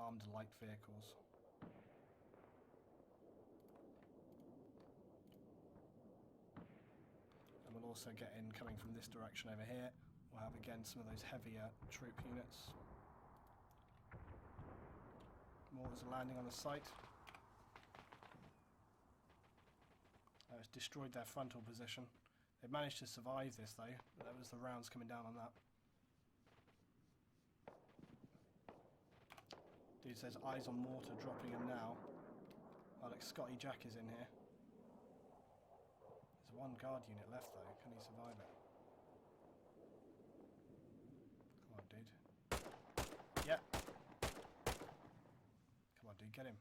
armed light vehicles. And we'll also get in coming from this direction over here. We'll have again some of those heavier troop units. Mortars are landing on the site. It's destroyed their frontal position. They've managed to survive this though. That was the rounds coming down on that. Dude says eyes on mortar, dropping him now. Oh look, Scotty Jack is in here. There's one guard unit left though. Can he survive it? Come on, dude. Yep. Come on, dude, get him.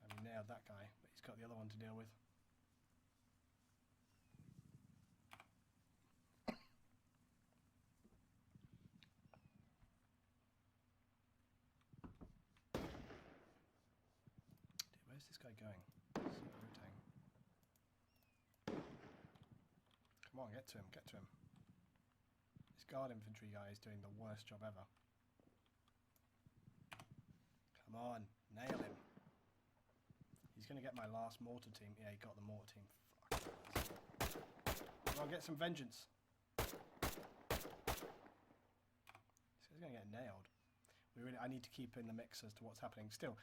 He nailed that guy, but he's got the other one to deal with. Dude, where's this guy going? So irritating. Come on, get to him, get to him. This guard infantry guy is doing the worst job ever. Come on, nail him. He's going to get my last mortar team. Yeah, he got the mortar team. Fuck. Come on, get some vengeance. This guy's going to get nailed. I need to keep in the mix as to what's happening. Still,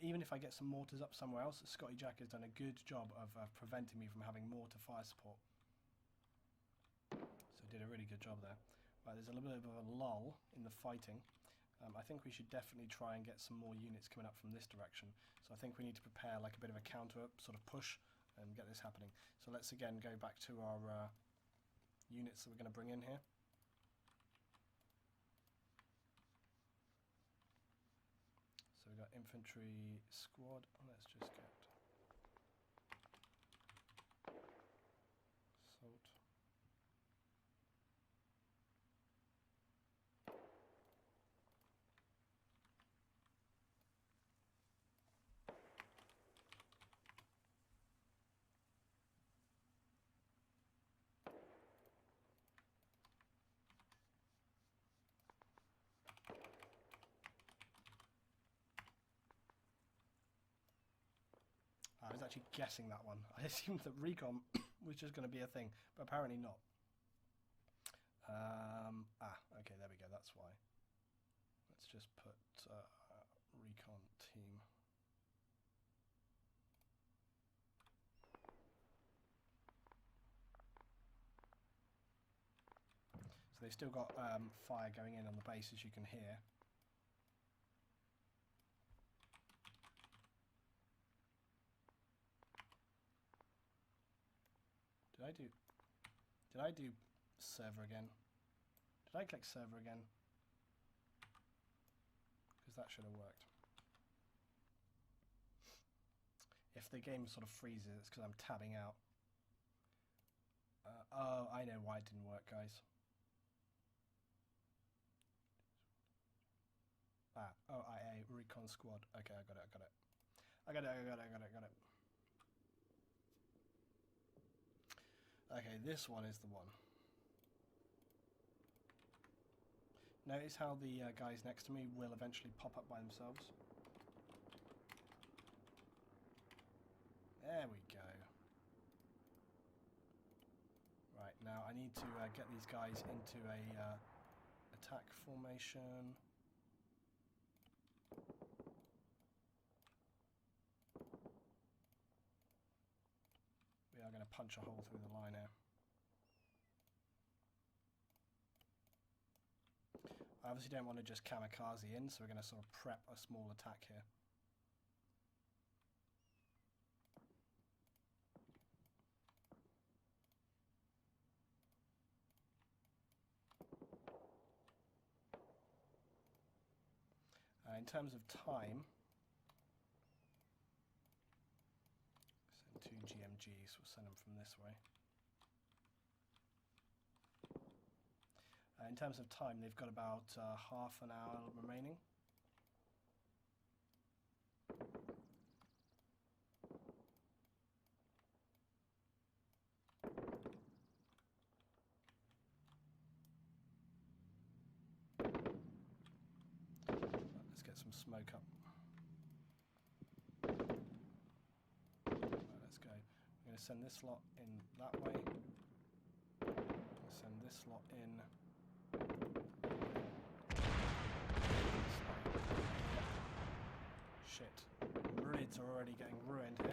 even if I get some mortars up somewhere else, Scotty Jack has done a good job of preventing me from having mortar fire support. So did a really good job there. Right, there's a little bit of a lull in the fighting. I think we should definitely try and get some more units coming up from this direction. So I think we need to prepare like a bit of a counter sort of push and get this happening. So let's again go back to our units that we're going to bring in here. So we've got infantry squad. Let's just get assault. I was actually guessing that one. I assumed that recon was just going to be a thing, but apparently not. Okay, there we go, that's why. Let's just put recon team. So they've still got fire going in on the base, as you can hear. Did I do server again? Did I click server again? Because that should have worked. If the game sort of freezes, it's because I'm tabbing out. Oh, I know why it didn't work, guys. OIA recon squad. Okay, I got it. I got it. Okay, this one is the one. Notice how the guys next to me will eventually pop up by themselves. There we go. Right, now I need to get these guys into a attack formation. We are going to punch a hole through the line here. I obviously don't want to just kamikaze in, so we're going to sort of prep a small attack here. In terms of time, send 2 GMGs, we'll send them from this way. In terms of time, they've got about half an hour remaining. Let's get some smoke up. Right, let's go. I'm going to send this lot in that way. Send this lot in. Shit. Grids are already getting ruined here.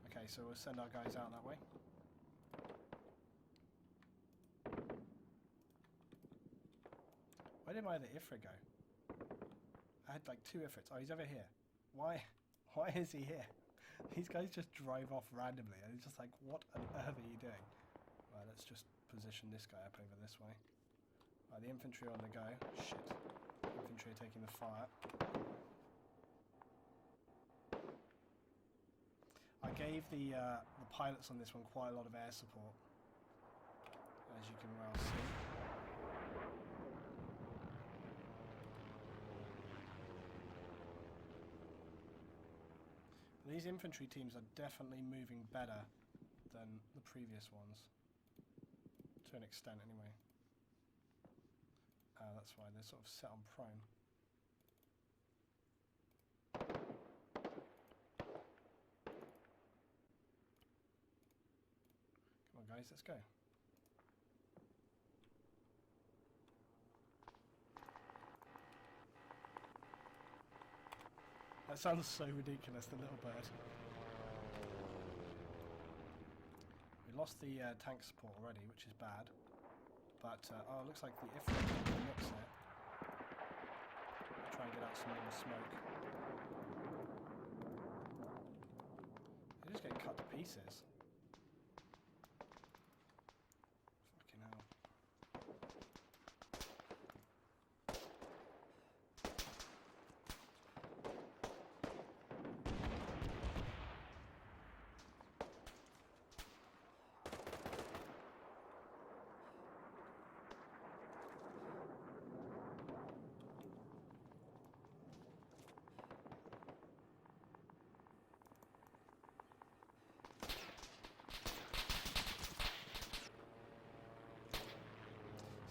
Okay, so we'll send our guys out that way. Where did my other Ifrit go? I had like 2 Ifrits. Oh, he's over here. Why is he here? These guys just drive off randomly and it's just like, what on earth are you doing? Right, let's just position this guy up over this way. Right, the infantry are on the go. Shit. Infantry are taking the fire. I gave the pilots on this one quite a lot of air support, as you can well see. These infantry teams are definitely moving better than the previous ones, to an extent anyway. That's why they're sort of set on prone. Come on guys, let's go. That sounds so ridiculous, the little bird. We lost the tank support already, which is bad. But, oh, it looks like the Ifrit in the mix there. Try and get out some more smoke. They just get cut to pieces. Fucking hell.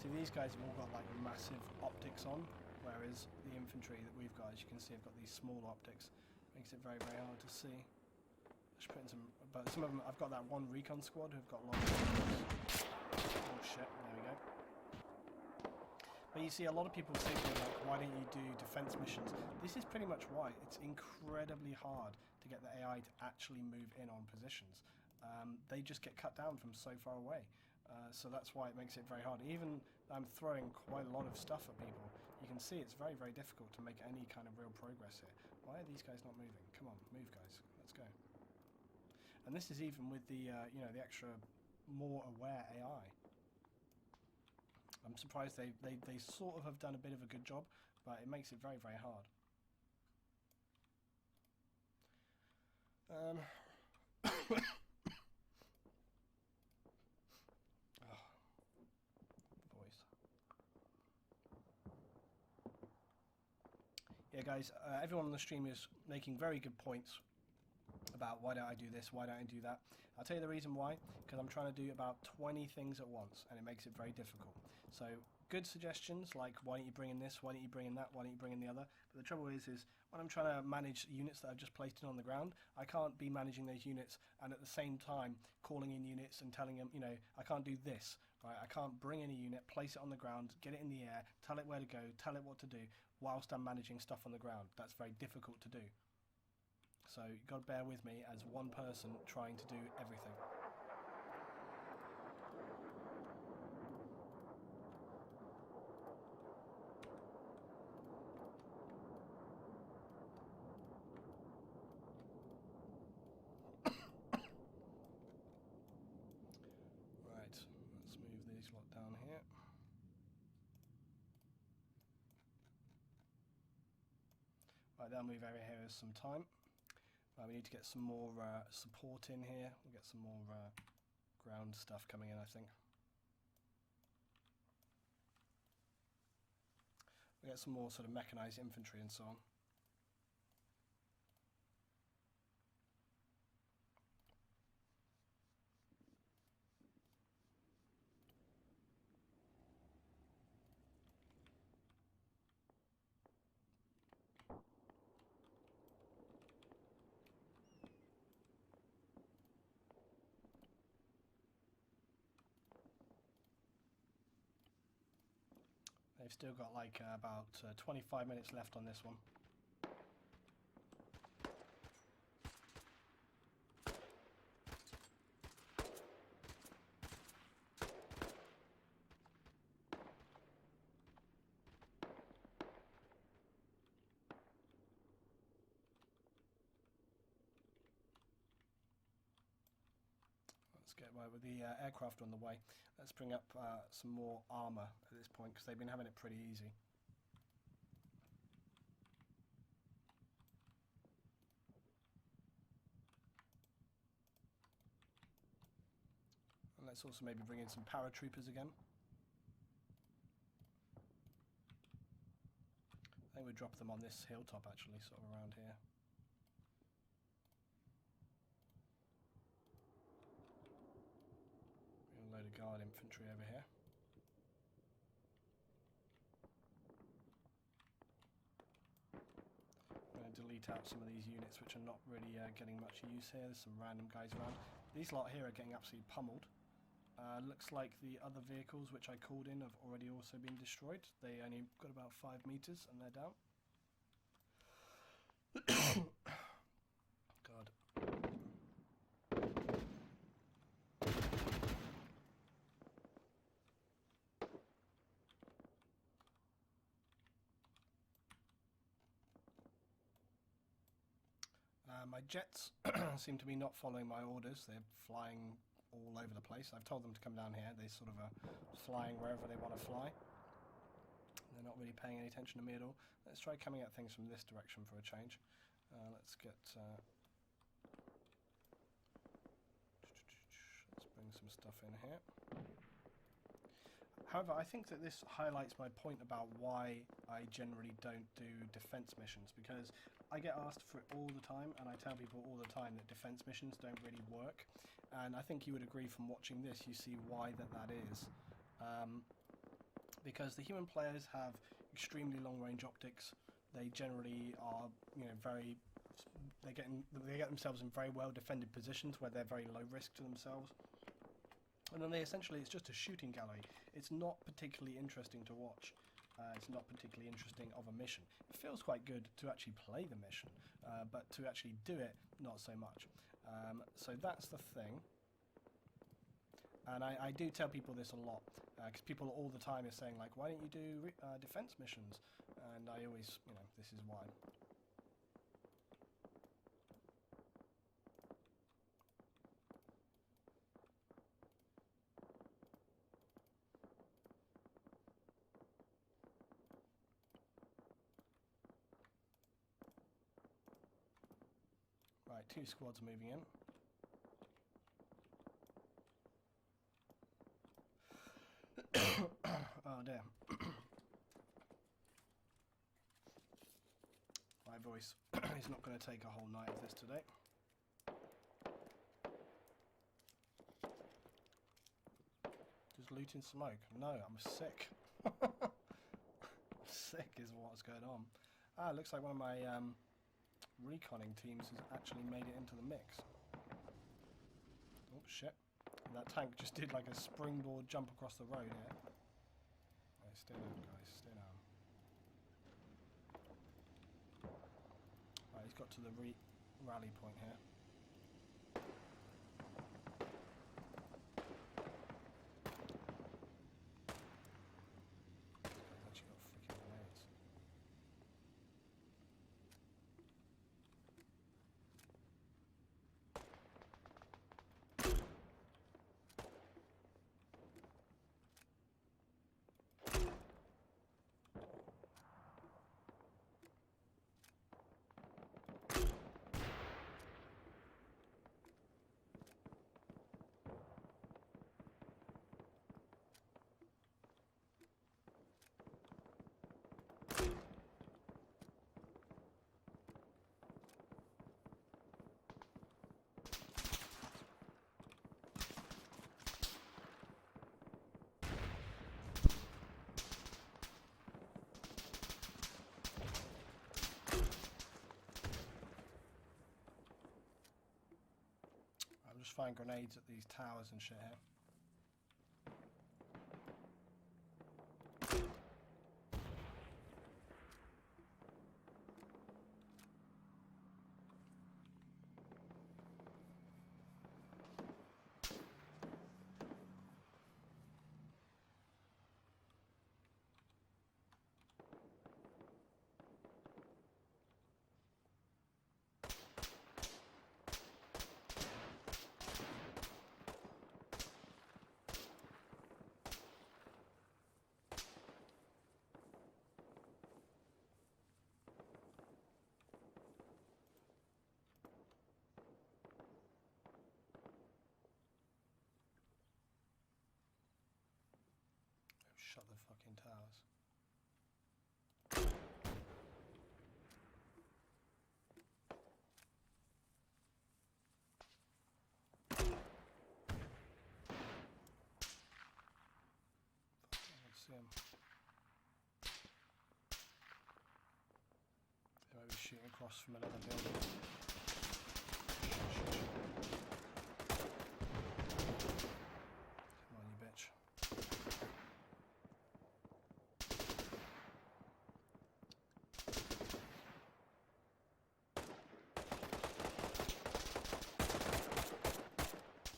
See, these guys have all got like massive optics on, whereas the infantry that we've got, as you can see, have got these small optics. Makes it very, very hard to see. Just put in some, but some of them, I've got that one recon squad who've got lots of optics. Oh shit, there we go. But you see a lot of people thinking like, why don't you do defense missions? This is pretty much why. It's incredibly hard to get the AI to actually move in on positions. They just get cut down from so far away. So that's why it makes it very hard. Even I'm throwing quite a lot of stuff at people. You can see it's very, very difficult to make any kind of real progress here. Why are these guys not moving? Come on, move guys. Let's go. And this is even with the, you know, the extra more aware AI. I'm surprised they sort of have done a bit of a good job, but it makes it very, very hard. Yeah guys, everyone on the stream is making very good points about why don't I do this, why don't I do that. I'll tell you the reason why, because I'm trying to do about 20 things at once and it makes it very difficult. So good suggestions like why don't you bring in this, why don't you bring in that, why don't you bring in the other. But the trouble is when I'm trying to manage units that I've just placed in on the ground, I can't be managing those units and at the same time calling in units and telling them, you know, I can't do this, right? I can't bring in a unit, place it on the ground, get it in the air, tell it where to go, tell it what to do, whilst I'm managing stuff on the ground. That's very difficult to do. So you've got to bear with me as one person trying to do everything. Right, let's move these lot down here. Right, they'll move over here as some time. We need to get some more support in here. We'll get some more ground stuff coming in, I think. We get some more sort of mechanized infantry and so on. They've still got like about 25 minutes left on this one. Let's get away with the aircraft on the way. Let's bring up some more armour at this point because they've been having it pretty easy. And let's also maybe bring in some paratroopers again. I think we drop them on this hilltop actually, sort of around here. A load of guard infantry over here. I'm going to delete out some of these units which are not really getting much use here. There's some random guys around. These lot here are getting absolutely pummeled. Looks like the other vehicles which I called in have already also been destroyed. They only got about 5 meters and they're down. God. My jets seem to be not following my orders. They're flying all over the place. I've told them to come down here. They sort of are flying wherever they want to fly. They're not really paying any attention to me at all. Let's try coming at things from this direction for a change. Let's get... let's bring some stuff in here. However, I think that this highlights my point about why I generally don't do defense missions, because I get asked for it all the time, and I tell people all the time that defense missions don't really work. And I think you would agree from watching this, you see why that is. Because the human players have extremely long-range optics. They generally are, you know, they get themselves in very well-defended positions where they're very low risk to themselves. And then it's just a shooting gallery. It's not particularly interesting to watch. It's not particularly interesting of a mission. It feels quite good to actually play the mission, but to actually do it, not so much. So that's the thing. And I do tell people this a lot, because people all the time are saying, like, why don't you do defense missions? And I always, you know, this is why. Right, 2 squads moving in. Oh dear. My voice is not going to take a whole night of this today. Just looting smoke. No, I'm sick. Sick is what's going on. Ah, looks like one of my reconning teams has actually made it into the mix. Oh shit. And that tank just did like a springboard jump across the road here. Right, stay down guys, stay down. Right, he's got to the rally point here. He's actually got freaking grenades. We'll just find grenades at these towers and shit here. Shut the fucking towers. Let's see him. They might be shooting across from another building. Come on, you bitch.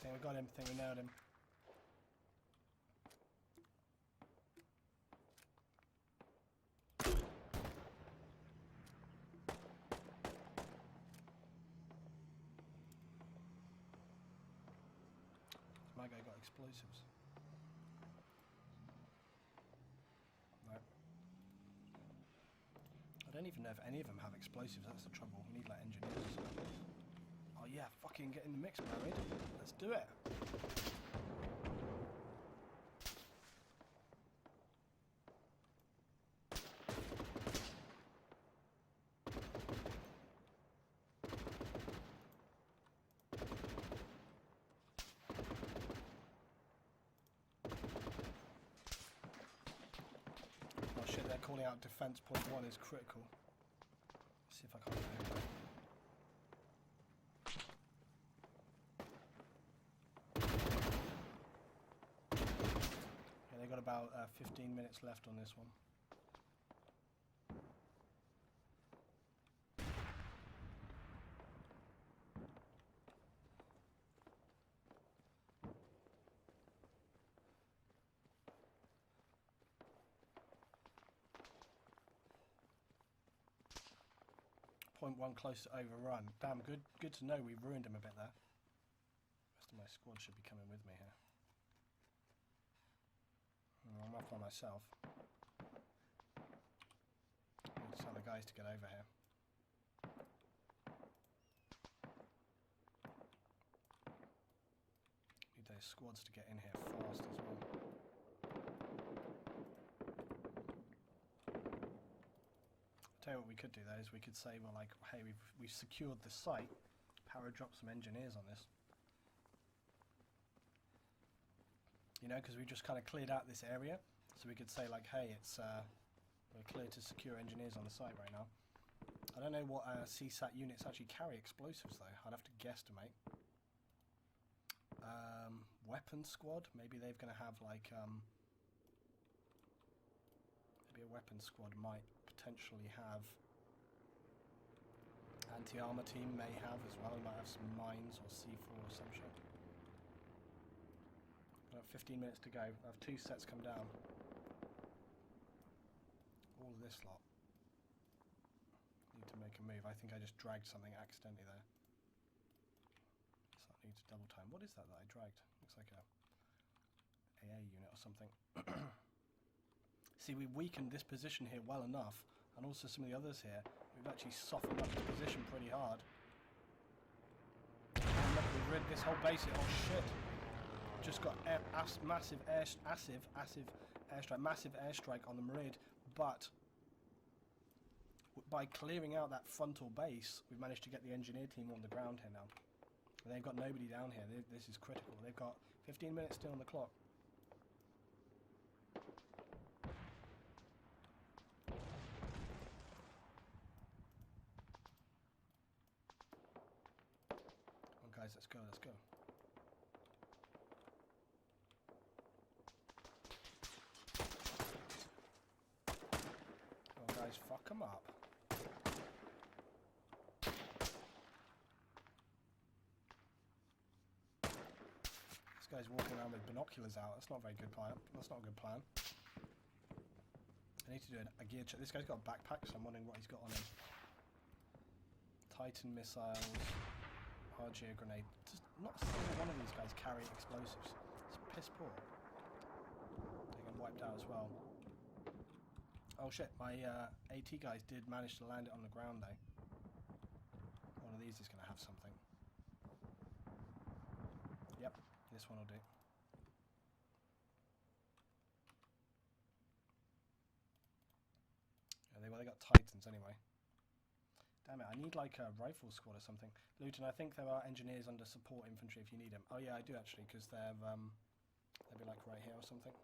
We got him, think we nailed him. My guy got explosives. No. I don't even know if any of them have explosives, that's the trouble. We need like engineers or something. Oh yeah, fucking get in the mix, married. Let's do it. Oh shit, they're calling out defense point 1 is critical. Let's see if I can't do it. Got about 15 minutes left on this one. Point 1 close to overrun. Damn, good to know we've ruined him a bit there. The rest of my squad should be coming with me here. I'm off by myself. I need to tell the guys to get over here. Need those squads to get in here fast as well. I'll tell you what we could do though is we could say, well, like, hey, we've secured the site. Power drop some engineers on this. You know, because we just kind of cleared out this area, so we could say like, hey, it's we're clear to secure engineers on the site right now. I don't know what CSAT units actually carry explosives though. I'd have to guesstimate. Weapons squad, maybe they're going to have like maybe a weapons squad might potentially have. Anti-armor team may have as well. Might have some mines or C4 or some shit. 15 minutes to go. I have 2 sets come down. All of this lot. Need to make a move. I think I just dragged something accidentally there. So I need to double time. What is that I dragged? Looks like a AA unit or something. See, we've weakened this position here well enough, and also some of the others here. We've actually softened up the position pretty hard. And look, we've rid this whole base here. Oh shit! Just got massive airstrike on the Merid, but by clearing out that frontal base, we've managed to get the engineer team on the ground here now. And they've got nobody down here. This is critical. They've got 15 minutes still on the clock. Come on, guys, let's go. them up. This guy's walking around with binoculars out. That's not a very good plan. That's not a good plan. I need to do a gear check. This guy's got a backpack, so I'm wondering what he's got on him. Titan missiles, RGA grenade. Just not a single one of these guys carry explosives. It's piss poor. They get wiped out as well. Oh shit, my AT guys did manage to land it on the ground though. One of these is going to have something. Yep, this one will do. Yeah, they got Titans anyway. Damn it, I need like a rifle squad or something. Luton, I think there are engineers under support infantry if you need them. Oh yeah, I do actually, because they'll be like right here or something.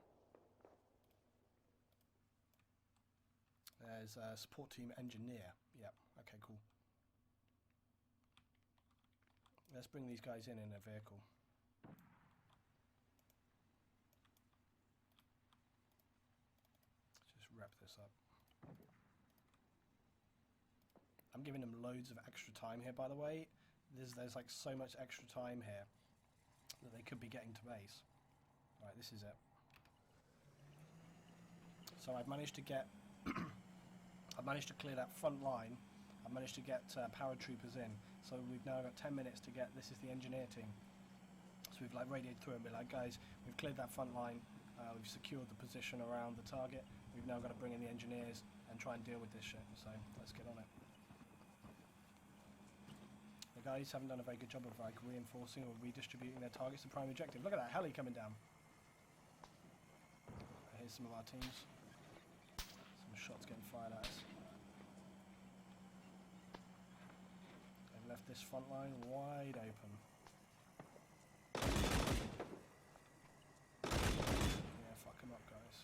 There's a support team engineer. Yep, okay, cool. Let's bring these guys in a vehicle. Let's just wrap this up. I'm giving them loads of extra time here, by the way. There's like so much extra time here that they could be getting to base. Right, this is it. So I've managed to get... I've managed to clear that front line. I've managed to get paratroopers in. So we've now got 10 minutes to get... This is the engineer team. So we've like radioed through and be like, guys, we've cleared that front line. We've secured the position around the target. We've now got to bring in the engineers and try and deal with this shit. So let's get on it. The guys haven't done a very good job of like reinforcing or redistributing their targets to prime objective. Look at that heli coming down. Here's some of our teams. Some shots getting fired at us. They've left this front line wide open. Yeah, fuck them up, guys.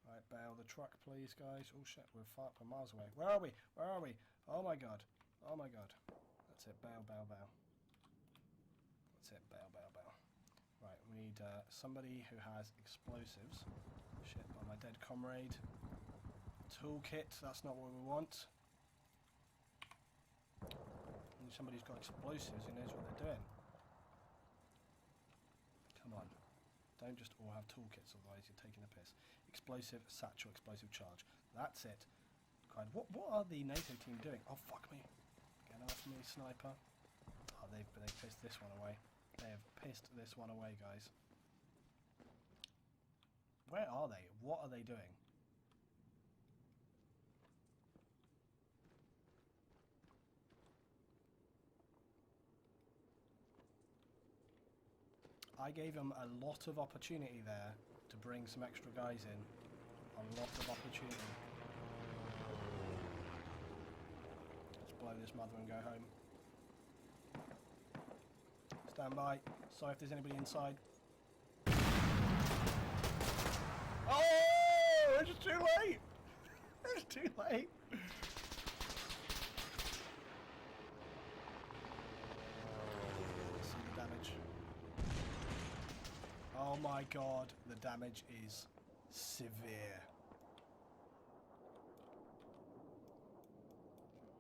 Right, bail the truck, please, guys. Oh shit, we're miles away. Where are we? Where are we? Oh my god. Oh my god. That's it. Bail, bail, bail. That's it. Bail, bail, bail. Right, we need somebody who has explosives. Shit, by my dead comrade. Toolkit, that's not what we want. We need somebody who's got explosives who knows what they're doing. Come on. Don't just all have toolkits, otherwise you're taking a piss. Explosive satchel, explosive charge. That's it. God, what are the NATO team doing? Oh, fuck me. Get off me, sniper. Oh, they've pissed this one away. They have pissed this one away, guys. Where are they? What are they doing? I gave them a lot of opportunity there to bring some extra guys in. A lot of opportunity. Let's blow this mother and go home. Stand by. Sorry if there's anybody inside. Oh! It's too late! It's too late! See the damage. Oh my god, the damage is severe.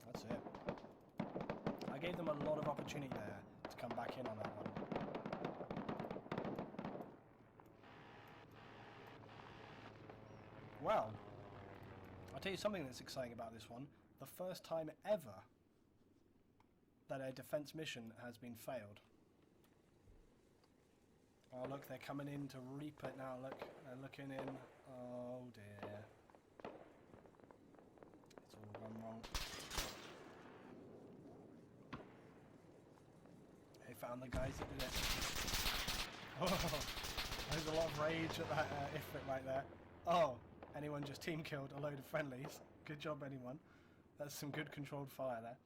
That's it. I gave them a lot of opportunity there to come back in on that one. Well, I'll tell you something that's exciting about this one. The first time ever that a defense mission has been failed. Oh look, they're coming in to reap it now, look. They're looking in. Oh dear. It's all gone wrong. They found the guys that did it. Oh, there's a lot of rage at that Ifrit right there. Oh, anyone just team killed a load of friendlies. Good job, anyone. That's some good controlled fire there.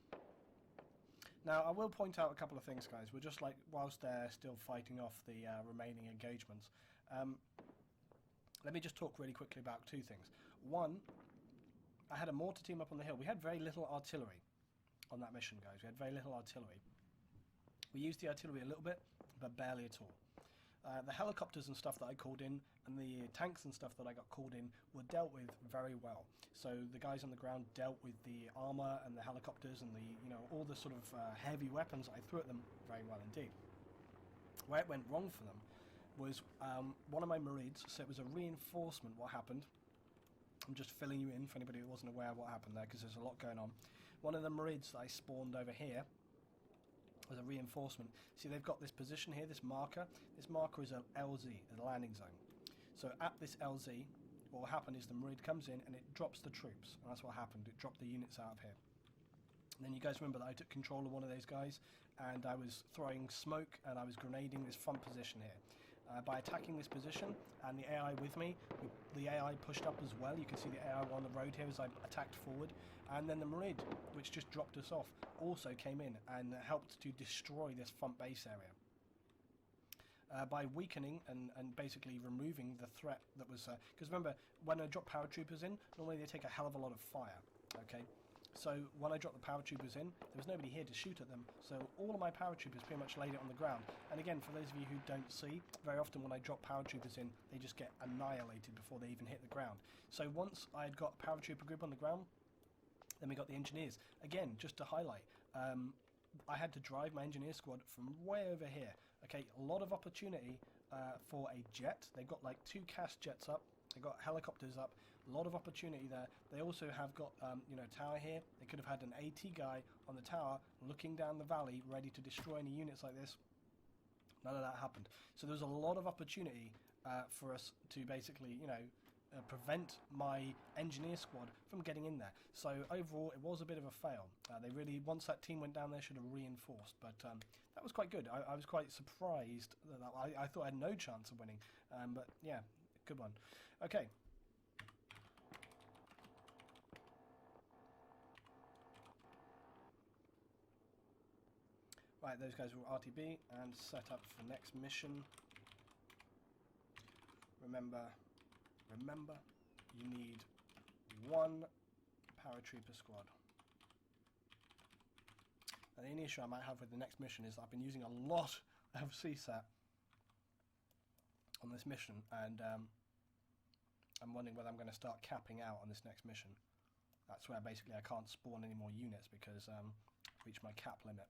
Now, I will point out a couple of things, guys. We're just like, whilst they're still fighting off the remaining engagements, let me just talk really quickly about two things. One, I had a mortar team up on the hill. We had very little artillery on that mission, guys. We had very little artillery. We used the artillery a little bit, but barely at all. The helicopters and stuff that I called in, and the tanks and stuff that I got called in, were dealt with very well. So the guys on the ground dealt with the armor and the helicopters and the, you know, all the sort of heavy weapons I threw at them very well indeed. Where it went wrong for them was one of my Marids, so it was a reinforcement. What happened? I'm just filling you in for anybody who wasn't aware of what happened there, because there's a lot going on. One of the Marids that I spawned over here was a reinforcement. See, they've got this position here, this marker. This marker is a LZ, a landing zone. So at this LZ, what will happen is the Marid comes in and it drops the troops. And that's what happened. It dropped the units out of here. And then you guys remember that I took control of one of those guys, and I was throwing smoke and I was grenading this front position here. By attacking this position and the AI with me, the AI pushed up as well. You can see the AI on the road here as I attacked forward. And then the Marid, which just dropped us off, also came in and helped to destroy this front base area. By weakening and basically removing the threat that was... Because remember, when I drop paratroopers in, normally they take a hell of a lot of fire, okay? So when I dropped the paratroopers in, there was nobody here to shoot at them, so all of my paratroopers pretty much laid it on the ground. And again, for those of you who don't see, very often when I drop paratroopers in, they just get annihilated before they even hit the ground. So once I had got a paratrooper group on the ground, then we got the engineers. Again, just to highlight, I had to drive my engineer squad from way over here. Okay, a lot of opportunity for a jet. They've got like 2 CAS jets up. They've got helicopters up. A lot of opportunity there. They also have got, you know, tower here. They could have had an AT guy on the tower looking down the valley, ready to destroy any units like this. None of that happened. So there was a lot of opportunity for us to basically, you know, prevent my engineer squad from getting in there. So overall, it was a bit of a fail. They really, once that team went down there, should have reinforced. But that was quite good. I was quite surprised. I thought I had no chance of winning. But yeah, good one. Okay. Right, those guys will RTB and set up for next mission. Remember, you need 1 paratrooper squad. And the only issue I might have with the next mission is I've been using a lot of CSAT on this mission, and I'm wondering whether I'm going to start capping out on this next mission. That's where basically I can't spawn any more units because I've reached my cap limit.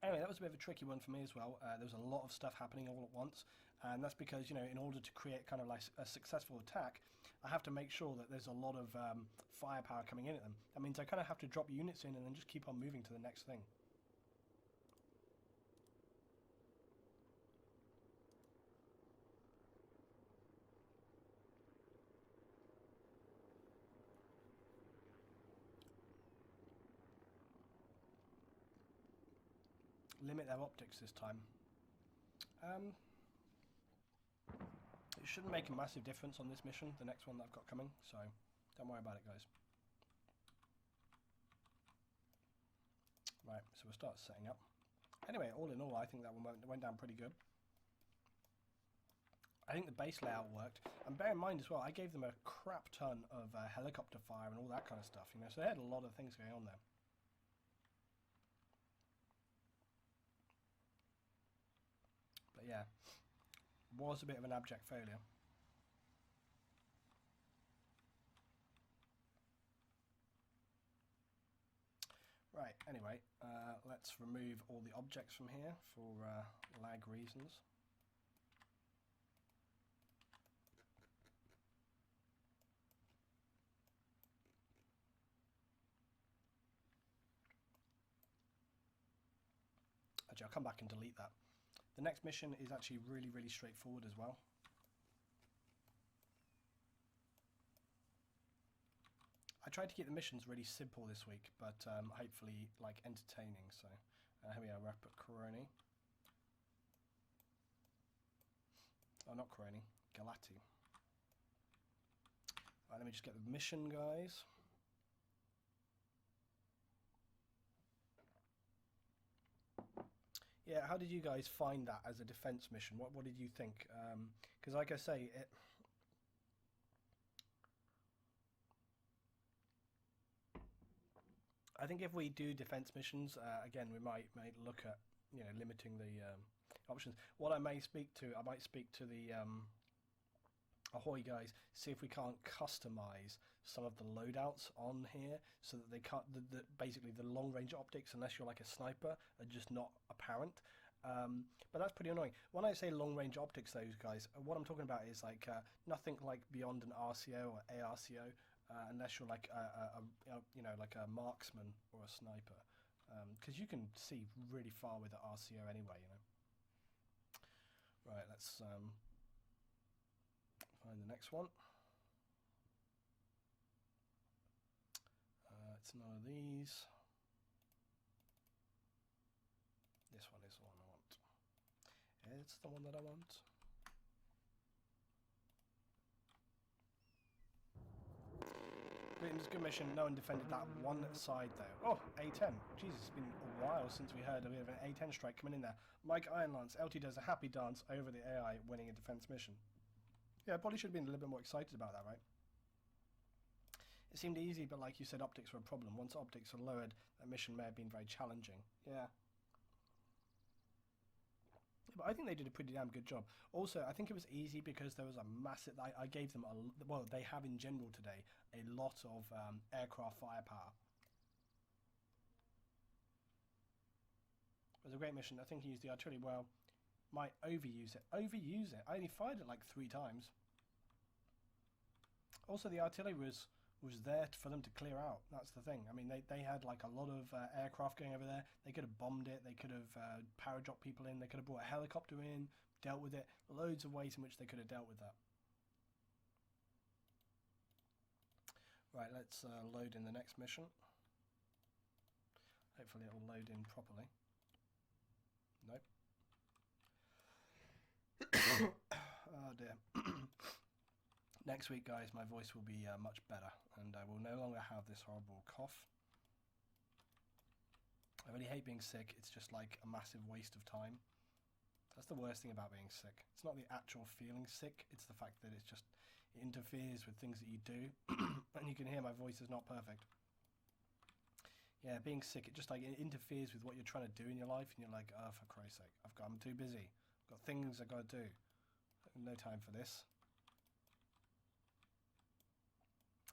Anyway, that was a bit of a tricky one for me as well. There was a lot of stuff happening all at once, and that's because, you know, in order to create kind of like a successful attack, I have to make sure that there's a lot of firepower coming in at them. That means I kind of have to drop units in and then just keep on moving to the next thing. Limit their optics this time. It shouldn't make a massive difference on this mission, the next one that I've got coming, so don't worry about it, guys. Right, so we'll start setting up. Anyway, all in all, I think that one went down pretty good. I think the base layout worked, and bear in mind as well, I gave them a crap ton of helicopter fire and all that kind of stuff, you know, so they had a lot of things going on there. But yeah, was a bit of an abject failure. Right, anyway, let's remove all the objects from here for lag reasons. Actually, I'll come back and delete that. The next mission is actually really, really straightforward as well. I tried to keep the missions really simple this week, but hopefully, like, entertaining. So, here we are, we're up at Coroni. Oh, not Coroni, Galati. Right, let me just get the mission, guys. Yeah, how did you guys find that as a defense mission? What did you think? Because like I say, I think if we do defense missions, again, we might look at limiting the options. What I might speak to the Ahoy guys, see if we can't customize some of the loadouts on here so that they can't, basically the long range optics, unless you're like a sniper, are just not apparent. But that's pretty annoying. When I say long range optics, those guys, what I'm talking about is like nothing like beyond an RCO or ARCO, unless you're like like a marksman or a sniper, because you can see really far with the RCO anyway. Right, let's find the next one. It's none of these. This one is the one I want. It's the one that I want. Britain's good mission. No one defended that one side though. Oh, A10. Jesus, it's been a while since we heard of an A10 strike coming in there. Mike Ironlance. LT does a happy dance over the AI winning a defense mission. Yeah, I probably should have been a little bit more excited about that, right? It seemed easy, but like you said, optics were a problem. Once optics were lowered, that mission may have been very challenging. Yeah. But I think they did a pretty damn good job. Also, I think it was easy because there was a massive... I gave them well, they have in general today a lot of aircraft firepower. It was a great mission. I think he used the artillery well. Might overuse it. Overuse it. I only fired it like 3 times. Also, the artillery was there for them to clear out. That's the thing. I mean, they had like a lot of aircraft going over there. They could have bombed it. They could have paradropped people in. They could have brought a helicopter in, dealt with it. Loads of ways in which they could have dealt with that. Right, let's load in the next mission. Hopefully it will load in properly. Nope. Oh dear. Next week, guys, my voice will be much better, and I will no longer have this horrible cough. I really hate being sick. It's just like a massive waste of time. That's the worst thing about being sick. It's not the actual feeling sick, it's the fact that it interferes with things that you do, and you can hear my voice is not perfect. Yeah, being sick, it just like it interferes with what you're trying to do in your life, and you're like, oh, for Christ's sake, I'm too busy. I've got things I've got to do. No time for this.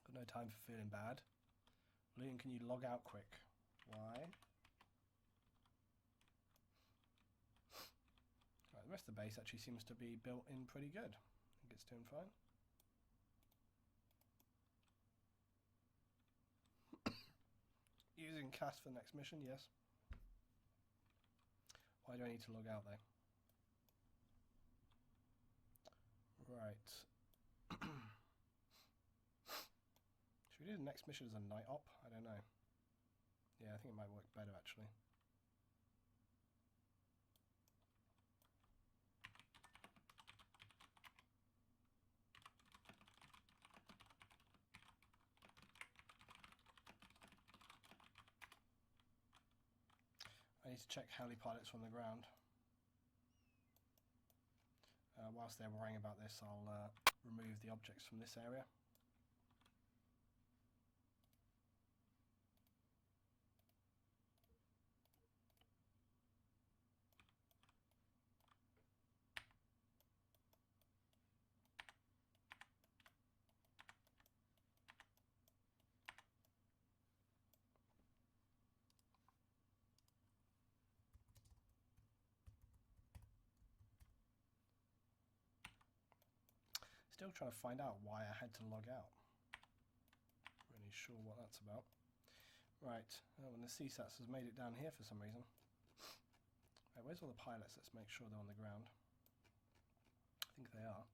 Got no time for feeling bad. Luton, can you log out quick? Why? Right, the rest of the base actually seems to be built in pretty good. I think it's doing fine. Using cast for the next mission, yes. Why do I need to log out though? Right. Should we do the next mission as a night op? I don't know. Yeah, I think it might work better actually. I need to check heli pilots from the ground. Whilst they're worrying about this, I'll remove the objects from this area. Still trying to find out why I had to log out. Really sure what that's about. Right, when the CSATs has made it down here for some reason. Right, where's all the pilots? Let's make sure they're on the ground. I think they are.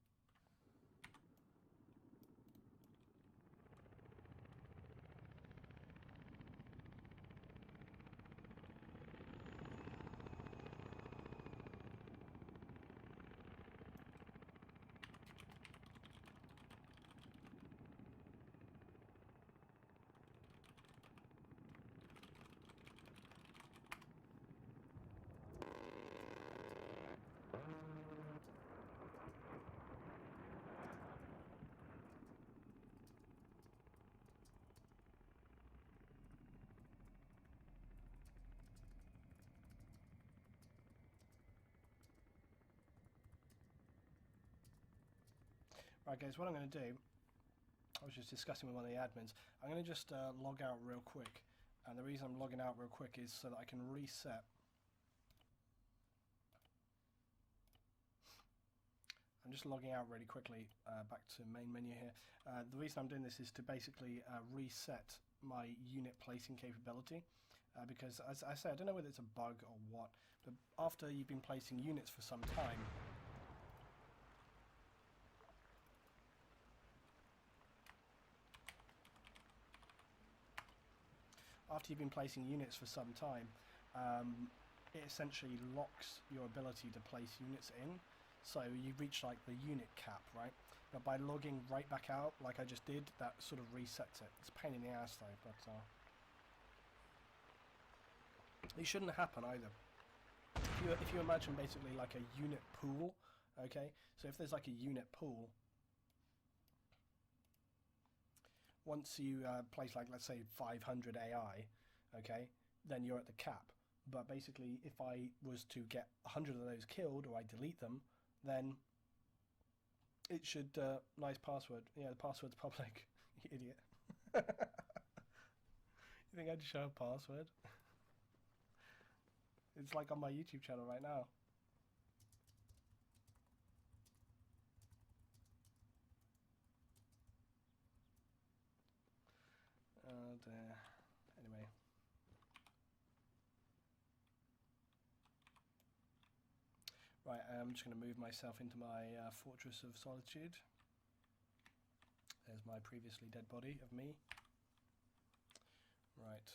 Right guys, what I'm going to do, I was just discussing with one of the admins, I'm going to just log out real quick, and the reason I'm logging out real quick is so that I can reset. I'm just logging out really quickly back to main menu here. The reason I'm doing this is to basically reset my unit placing capability, because as I say, I don't know whether it's a bug or what, but after you've been placing units for some time, it essentially locks your ability to place units in. So you reach like the unit cap, right? But by logging right back out, like I just did, that sort of resets it. It's a pain in the ass though, but it shouldn't happen either. If you imagine basically like a unit pool, okay? So if there's like a unit pool, once you place like, let's say 500 AI, okay, then you're at the cap. But basically, if I was to get 100 of those killed, or I delete them, then it should, nice password. Yeah, the password's public. You idiot. You think I'd show a password? It's like on my YouTube channel right now. Oh dear. Anyway. Right, I'm just going to move myself into my Fortress of Solitude. There's my previously dead body of me. Right,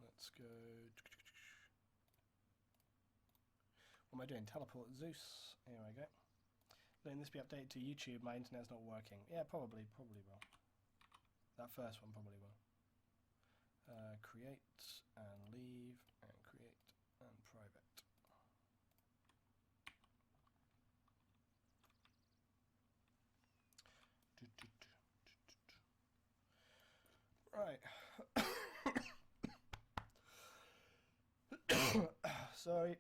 let's go. What am I doing? Teleport Zeus. Here I go. Letting this be updated to YouTube. My internet's not working. Yeah, probably will. That first one probably will. Create and leave and create and private. Right. Sorry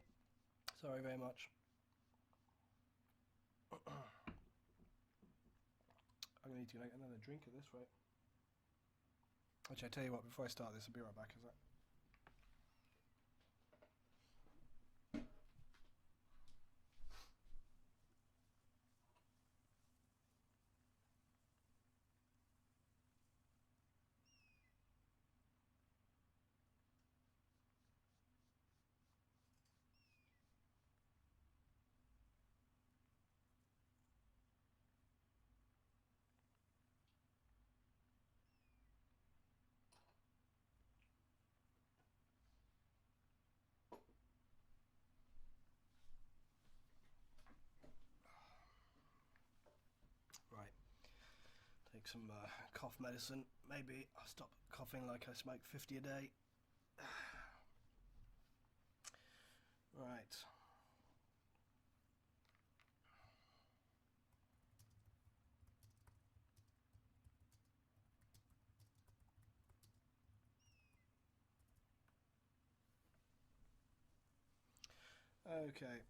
very much. I'm gonna need to get another drink at this rate. Actually, I tell you what, before I start this, I'll be right back, is that? Take some cough medicine. Maybe I'll stop coughing like I smoke 50 a day. Right. Okay.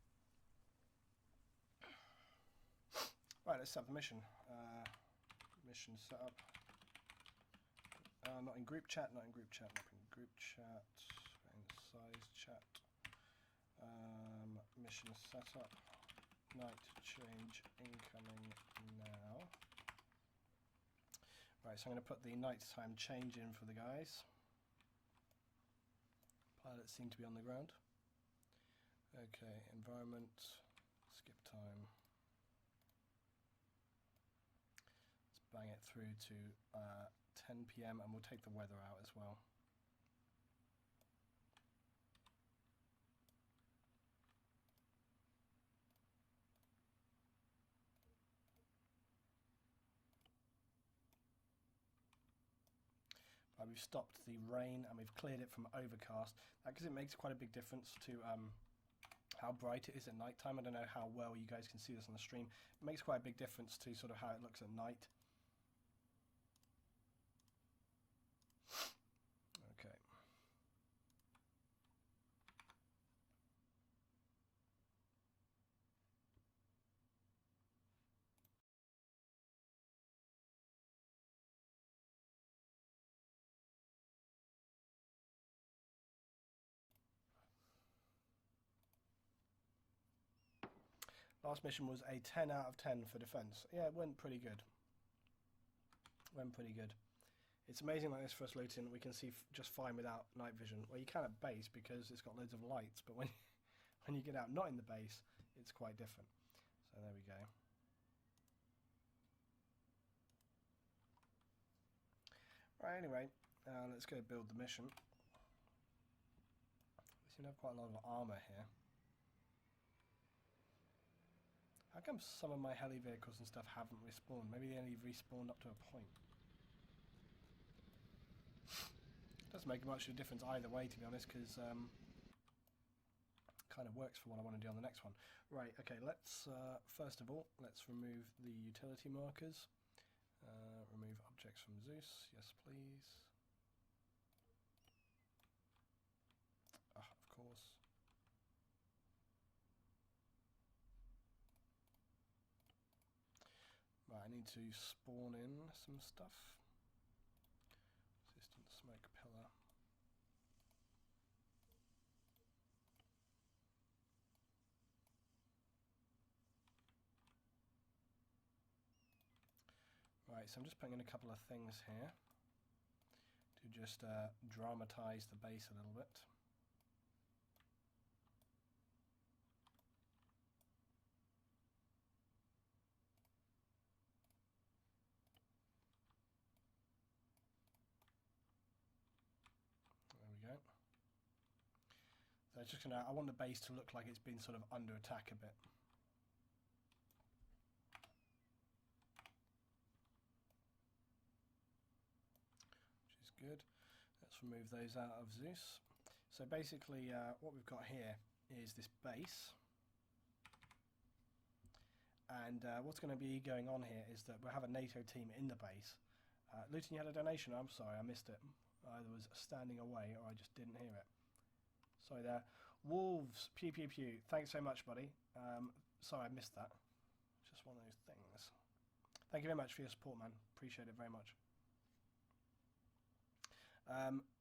Right, let's set the mission. Mission setup. Not in group chat, not in group chat, not in group chat, in size chat. Mission setup. Night change incoming now. Right, so I'm going to put the nighttime change in for the guys. Pilots seem to be on the ground. Okay, environment, skip time. Let's bang it through to 10 PM and we'll take the weather out as well. We've stopped the rain and we've cleared it from overcast, because it makes quite a big difference to how bright it is at night time. I don't know how well you guys can see this on the stream. It makes quite a big difference to sort of how it looks at night. Last mission was a 10 out of 10 for defense. Yeah, it went pretty good. It's amazing like this for us looting. We can see just fine without night vision. Well, you can at base because it's got loads of lights, but when when you get out not in the base, it's quite different. So there we go. Right, anyway, let's go build the mission. We seem to have quite a lot of armour here. How come some of my heli vehicles and stuff haven't respawned? Maybe they only respawned up to a point. Doesn't make much of a difference either way, to be honest, because kind of works for what I want to do on the next one. Right, okay, let's first of all, let's remove the utility markers. Remove objects from Zeus, yes please. Of course. Right, I need to spawn in some stuff. Resistant smoke pillar. Right, so I'm just putting in a couple of things here to just dramatise the base a little bit. There we go. So it's just gonna, I want the base to look like it's been sort of under attack a bit. Good. Let's remove those out of Zeus. So basically what we've got here is this base, and what's going to be going on here is that we'll have a NATO team in the base. Luton, you had a donation. I'm sorry, I missed it. I either was standing away or I just didn't hear it. Sorry there. Wolves, pew pew pew. Thanks so much, buddy. Sorry, I missed that. Just one of those things. Thank you very much for your support, man. Appreciate it very much.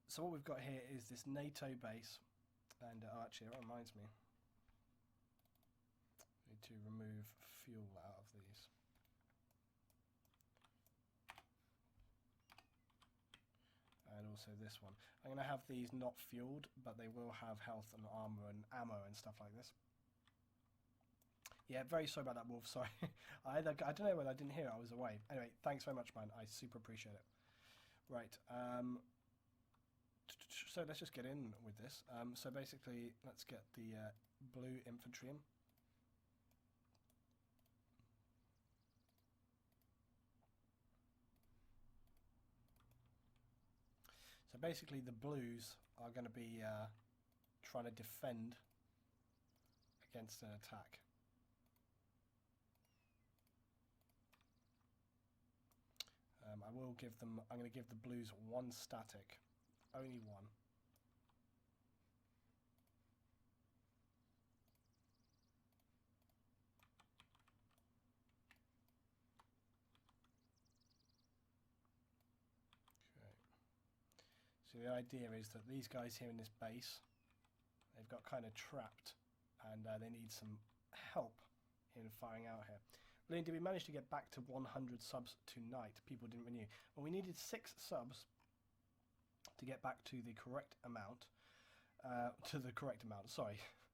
So what we've got here is this NATO base, and actually it reminds me, we need to remove fuel out of these. And also this one. I'm going to have these not fueled, but they will have health and armor and ammo and stuff like this. Yeah, very sorry about that, Wolf, sorry. I don't know whether I didn't hear it, I was away. Anyway, thanks very much, man, I super appreciate it. Right, so let's just get in with this. So basically, let's get the blue infantry in. So basically, the blues are going to be trying to defend against an attack. I will give them. I'm going to give the blues one static. Only one. Okay. So the idea is that these guys here in this base, they've got kind of trapped, and they need some help in firing out here. Lynn, did we manage to get back to 100 subs tonight? People didn't renew. Well, we needed 6 subs to get back to the correct amount. Sorry,